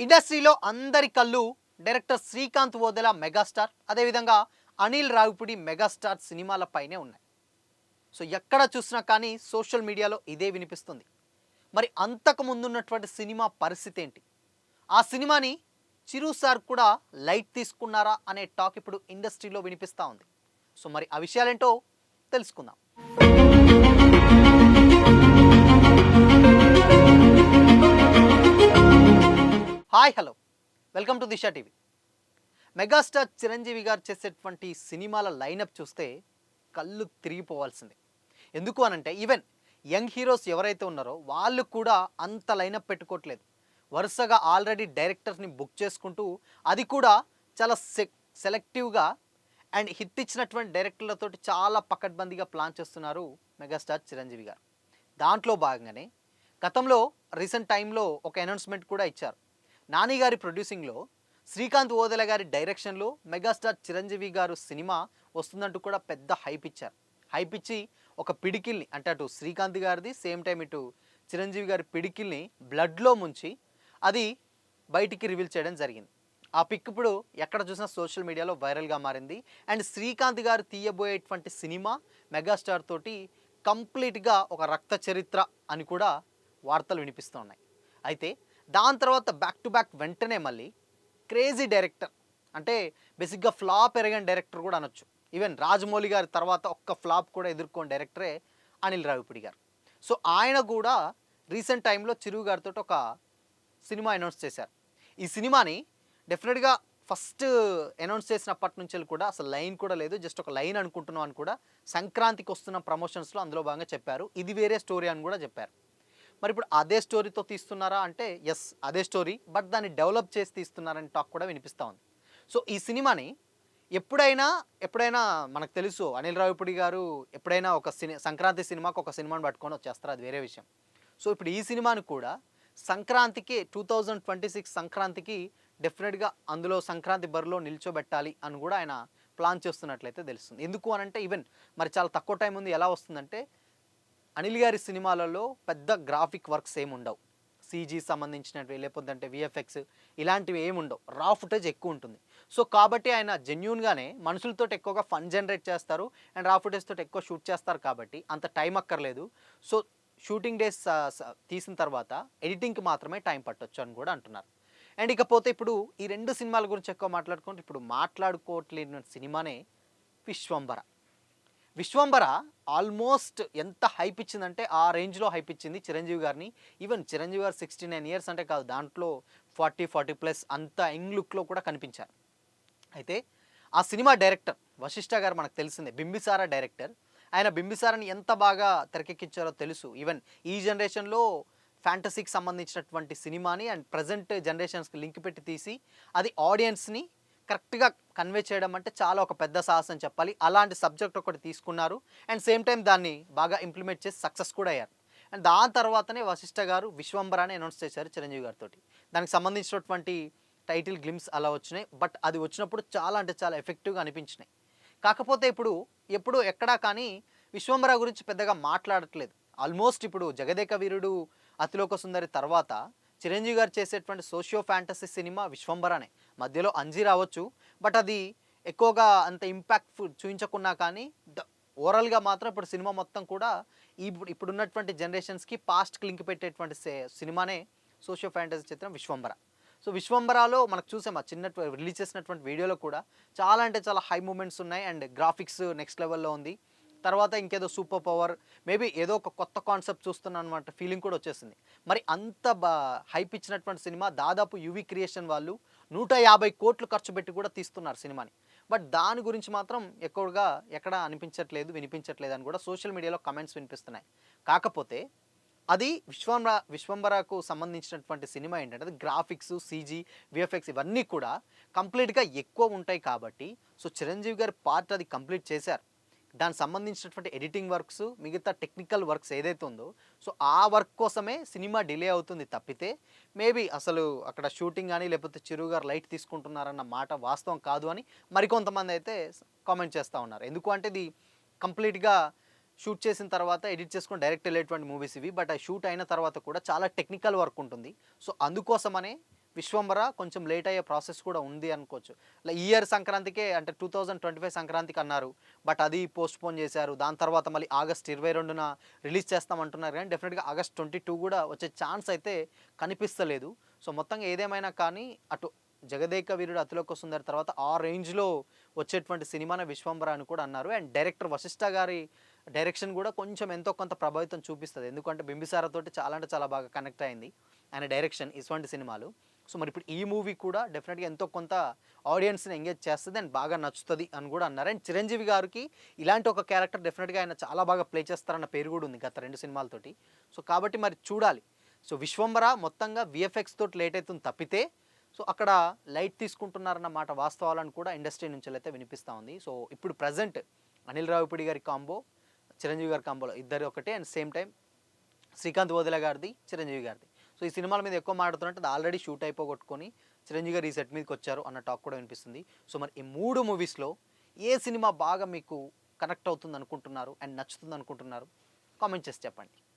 ఇండస్ట్రీలో అందరి కళ్ళు డైరెక్టర్ శ్రీకాంత్ ఓదెల మెగాస్టార్, అదేవిధంగా అనిల్ రావిపూడి మెగాస్టార్ సినిమాలపైనే ఉన్నాయి. సో ఎక్కడ చూసినా కానీ సోషల్ మీడియాలో ఇదే వినిపిస్తుంది. మరి అంతకు ముందున్నటువంటి సినిమా పరిస్థితి ఏంటి? ఆ సినిమాని చిరు సార్ కూడా లైట్ తీసుకున్నారా అనే టాక్ ఇప్పుడు ఇండస్ట్రీలో వినిపిస్తూ ఉంది. సో మరి ఆ విషయాలేంటో తెలుసుకుందాం. Hi, hello, welcome to Disha TV. Megastar Chiranjeevi గారు చేసేటువంటి సినిమాల లైనప్ చూస్తే కళ్ళు తిరిగిపోవాల్సిందే. ఎందుకు అనంటే ఈవెన్ యంగ్ హీరోస్ ఎవరైతే ఉన్నారో వాళ్ళు కూడా అంత లైనప్ పెట్టుకోవట్లేదు. వరుసగా ఆల్రెడీ డైరెక్టర్స్ని బుక్ చేసుకుంటూ, అది కూడా చాలా సెలెక్టివ్గా అండ్ హిట్ ఇచ్చినటువంటి డైరెక్టర్లతో చాలా పకడ్బందీగా ప్లాన్ చేస్తున్నారు మెగాస్టార్ చిరంజీవి గారు. దాంట్లో భాగంగానే గతంలో రీసెంట్ టైంలో ఒక అనౌన్స్మెంట్ కూడా ఇచ్చారు. నాని గారి ప్రొడ్యూసింగ్లో, శ్రీకాంత్ ఓదెల గారి డైరెక్షన్లో మెగాస్టార్ చిరంజీవి గారు సినిమా వస్తుందంటూ కూడా పెద్ద హైప్ ఇచ్చారు. హైప్ ఇచ్చి ఒక పిడికిల్ని, అంటే అటు శ్రీకాంత్ గారిది సేమ్ టైం ఇటు చిరంజీవి గారి పిడికిల్ని బ్లడ్లో ముంచి అది బయటికి రివీల్ చేయడం జరిగింది. ఆ పిక్ ఇప్పుడు ఎక్కడ చూసినా సోషల్ మీడియాలో వైరల్గా మారింది. అండ్ శ్రీకాంత్ గారు తీయబోయేటువంటి సినిమా మెగాస్టార్ తోటి కంప్లీట్గా ఒక రక్త చరిత్ర అని కూడా వార్తలు వినిపిస్తూ ఉన్నాయి. అయితే దాని తర్వాత బ్యాక్ టు బ్యాక్ వెంటనే మళ్ళీ క్రేజీ డైరెక్టర్, అంటే బేసిక్గా ఫ్లాప్ ఎరగని డైరెక్టర్ కూడా అనొచ్చు. ఈవెన్ రాజమౌళి గారి తర్వాత ఒక్క ఫ్లాప్ కూడా ఎదుర్కొన్న డైరెక్టరే అనిల్ రావిపూడి గారు. సో ఆయన కూడా రీసెంట్ టైంలో చిరు గారితో ఒక సినిమా అనౌన్స్ చేశారు. ఈ సినిమాని డెఫినెట్గా ఫస్ట్ అనౌన్స్ చేసినప్పటి నుంచి కూడా అసలు లైన్ కూడా లేదు, జస్ట్ ఒక లైన్ అనుకుంటున్నాం అని కూడా సంక్రాంతికి వస్తున్న ప్రమోషన్స్లో అందులో భాగంగా చెప్పారు. ఇది వేరే స్టోరీ అని కూడా చెప్పారు. మరి ఇప్పుడు అదే స్టోరీతో తీస్తున్నారా అంటే ఎస్, అదే స్టోరీ, బట్ దాన్ని డెవలప్ చేసి తీస్తున్నారని టాక్ కూడా వినిపిస్తూ ఉంది. సో ఈ సినిమాని ఎప్పుడైనా మనకు తెలుసు, అనిల్ రావిపూడి గారు ఎప్పుడైనా ఒక సంక్రాంతి సినిమాకి ఒక సినిమాని పట్టుకొని వచ్చేస్తారు, అది వేరే విషయం. సో ఇప్పుడు ఈ సినిమాని కూడా సంక్రాంతికి 2026 సంక్రాంతికి డెఫినెట్గా అందులో సంక్రాంతి బరిలో నిల్చోబెట్టాలి అని కూడా ఆయన ప్లాన్ చేస్తున్నట్లయితే తెలుస్తుంది. ఎందుకు అనంటే ఈవెన్ మరి చాలా తక్కువ టైం ఉంది. ఎలా వస్తుందంటే అనిల్ గారి సినిమాలలో పెద్ద గ్రాఫిక్ వర్క్స్ ఏమి ఉండవు, సీజీ సంబంధించినవి లేకపోతే విఎఫ్ఎక్స్ ఇలాంటివి ఏమి ఉండవు, రా ఫుటేజ్ ఎక్కువ ఉంటుంది. సో కాబట్టి ఆయన జెన్యూన్గానే మనుషులతో ఎక్కువగా ఫన్ జనరేట్ చేస్తారు అండ్ రా ఫుటేజ్ తోటి ఎక్కువ షూట్ చేస్తారు కాబట్టి అంత టైం అక్కర్లేదు. సో షూటింగ్ డేస్ తీసిన తర్వాత ఎడిటింగ్కి మాత్రమే టైం పట్టొచ్చు అని కూడా అంటున్నారు. అండ్ ఇకపోతే ఇప్పుడు ఈ రెండు సినిమాల గురించి ఎక్కువ మాట్లాడుకుంటే ఇప్పుడు మాట్లాడుకోవట్లేని సినిమానే విశ్వంబర. విశ్వంబర ఆల్మోస్ట్ ఎంత హైప్ ఇచ్చిందంటే ఆ రేంజ్లో హైప్ ఇచ్చింది చిరంజీవి గారిని. ఈవెన్ చిరంజీవి గారు 69 ఇయర్స్ అంటే కాదు, దాంట్లో 40+ అంత యంగ్ లుక్లో కూడా కనిపించారు. అయితే ఆ సినిమా డైరెక్టర్ వశిష్ఠ గారు మనకు తెలిసిందే, బింబిసారా డైరెక్టర్. ఆయన బింబిసారాని ఎంత బాగా తెరకెక్కించారో తెలుసు. ఈవెన్ ఈ జనరేషన్లో ఫ్యాంటసీకి సంబంధించినటువంటి సినిమాని అండ్ ప్రజెంట్ జనరేషన్స్కి లింక్ పెట్టి తీసి అది ఆడియన్స్ని కరెక్ట్గా కన్వే చేయడం అంటే చాలా ఒక పెద్ద సాహసం చెప్పాలి. అలాంటి సబ్జెక్ట్ ఒకటి తీసుకున్నారు అండ్ సేమ్ టైం దాన్ని బాగా ఇంప్లిమెంట్ చేసి సక్సెస్ కూడా అయ్యారు. అండ్ దాని తర్వాతనే వశిష్ఠ గారు విశ్వంబరాని అనౌన్స్ చేశారు చిరంజీవి గారితో. దానికి సంబంధించినటువంటి టైటిల్ గ్లిమ్స్ అలా వచ్చినాయి, బట్ అది వచ్చినప్పుడు చాలా అంటే చాలా ఎఫెక్టివ్గా అనిపించినాయి. కాకపోతే ఎప్పుడు ఎక్కడా కానీ విశ్వంబర గురించి పెద్దగా మాట్లాడట్లేదు. ఆల్మోస్ట్ ఇప్పుడు జగదేక వీరుడు, అతిలోక సుందరి తర్వాత చిరంజీవి గారు చేసేటువంటి సోషియో ఫ్యాంటసీ సినిమా విశ్వంబరానే. మధ్యలో అంజీ రావచ్చు, బట్ అది ఎక్కువగా అంత ఇంపాక్ట్ చూపించకున్నా కానీ ఓవరాల్గా మాత్రం ఇప్పుడు సినిమా మొత్తం కూడా ఇప్పుడున్నటువంటి జనరేషన్స్కి పాస్ట్కి లింక్ పెట్టేటువంటి సినిమానే సోషియో ఫ్యాంటసీ చిత్రం విశ్వంబర. సో విశ్వంబరాలో మనకు చూసాం, ఆ రిలీజ్ చేసినటువంటి వీడియోలో కూడా చాలా అంటే చాలా హై మూమెంట్స్ ఉన్నాయి అండ్ గ్రాఫిక్స్ నెక్స్ట్ లెవెల్లో ఉంది. తర్వాత ఇంకేదో సూపర్ పవర్, మేబీ ఏదో ఒక కొత్త కాన్సెప్ట్ చూస్తున్నాను అనమాట ఫీలింగ్ కూడా వచ్చేసింది. మరి అంత హైప్ ఇచ్చినటువంటి సినిమా దాదాపు యువి క్రియేషన్ వాళ్ళు 150 కోట్లు ఖర్చు పెట్టి కూడా తీస్తున్నారు సినిమాని. బట్ దాని గురించి మాత్రం ఎక్కువగా ఎక్కడ అనిపించట్లేదు, వినిపించట్లేదు అని కూడా సోషల్ మీడియాలో కమెంట్స్ వినిపిస్తున్నాయి. కాకపోతే అది విశ్వంబరకు సంబంధించినటువంటి సినిమా ఏంటంటే అది గ్రాఫిక్స్, సీజీ, విఎఫ్ఎక్స్ ఇవన్నీ కూడా కంప్లీట్గా ఎక్కువ ఉంటాయి కాబట్టి సో చిరంజీవి గారి పార్ట్ అది కంప్లీట్ చేశారు. దానికి సంబంధించినటువంటి ఎడిటింగ్ వర్క్స్, మిగతా టెక్నికల్ వర్క్స్ ఏదైతే ఉందో సో ఆ వర్క్ కోసమే సినిమా డిలే అవుతుంది తప్పితే మేబీ అసలు అక్కడ షూటింగ్ కానీ లేకపోతే చిరు గారు లైట్ తీసుకుంటున్నారన్న మాట వాస్తవం కాదు అని మరికొంతమంది అయితే కామెంట్ చేస్తూ ఉన్నారు. ఎందుకు అంటే ఇది కంప్లీట్గా షూట్ చేసిన తర్వాత ఎడిట్ చేసుకొని డైరెక్ట్ వెళ్ళేటువంటి మూవీస్ ఇవి, బట్ ఆ షూట్ అయిన తర్వాత కూడా చాలా టెక్నికల్ వర్క్ ఉంటుంది. సో అందుకోసమనే విశ్వంబర కొంచెం లేట్ అయ్యే ప్రాసెస్ కూడా ఉంది అనుకోవచ్చు. ఈ ఇయర్ సంక్రాంతికే అంటే 2025 సంక్రాంతికి అన్నారు. బట్ అది పోస్ట్‌పోన్ చేశారు. దాని తర్వాత మళ్ళీ ఆగస్ట్ 22న రిలీజ్ చేస్తామంటున్నారు కానీ డెఫినిట్‌గా ఆగస్ట్ 22 కూడా వచ్చే ఛాన్స్ అయితే కనిపిస్తలేదు. సో, మొత్తంగా ఏదేమైనా కానీ అటు 'జగదేక వీరుడు అతిలోక సుందరి' తర్వాత ఆ రేంజ్‌లో వచ్చేటువంటి సినిమానే 'విశ్వంబర' అని కూడా అన్నారు. అండ్ డైరెక్టర్ వశిష్ఠ గారి డైరెక్షన్ కూడా కొంచెం ఎంతో కొంత ప్రభావితం చూపిస్తది. ఎందుకంటే 'బింబిసార' తోటి చాలా అంటే చాలా బాగా కనెక్ట్ అయింది ఆయన డైరెక్షన్ ఇటువంటి సినిమాలు. సో, మరి ఇప్పుడు ఈ మూవీ కూడా డెఫినిట్‌గా ఎంతో కొంత ఆడియన్స్‌ని ఎంగేజ్ చేస్తది అండ్ బాగా నచ్చుతది అని కూడా అన్నారు. అండ్ చిరంజీవి గారికి ఇలాంటి ఒక క్యారెక్టర్ డెఫినిట్‌గా ఆయన చాలా బాగా ప్లే చేస్తారన్న పేరు కూడా ఉంది గత 2 సినిమాలతోటి. సో, కాబట్టి మరి చూడాలి. సో, 'విశ్వంబర' మొత్తంగా వీఎఫ్ఎక్స్ తోటి లేట్ అయితుంది తప్పితే సో, అక్కడ లైట్ తీసుకుంటున్నారన్న మాట వాస్తవాలను కూడా ఇండస్ట్రీ నుంచెల్లయితే వినిపిస్తా ఉంది. సో, ఇప్పుడు ప్రెజెంట్ అనిల్ రావిపూడి గారి కాంబో, చిరంజీవి గారి కాంబోలో ఇద్దరు ఒకటే అండ్ సేమ్ టైమ్ శ్రీకాంత్ వదిల గారిది, చిరంజీవి గారిది. సో, ఈ సినిమాల మీద ఎక్కువ మాట్లాడుతున్నట్టు అది ఆల్రెడీ షూట్ అయిపోగొట్టుకొని చిరంజీవి గారు ఈ సెట్ మీదకొచ్చారు అన్న టాక్ కూడా వినిపిస్తుంది. సో, మరి ఈ 3 మూవీస్‌లో ఏ సినిమా బాగా మీకు కనెక్ట్ అవుతుందనుకుంటున్నారు అండ్ నచ్చుతుందనుకుంటున్నారు? కామెంట్ చేసి చెప్పండి.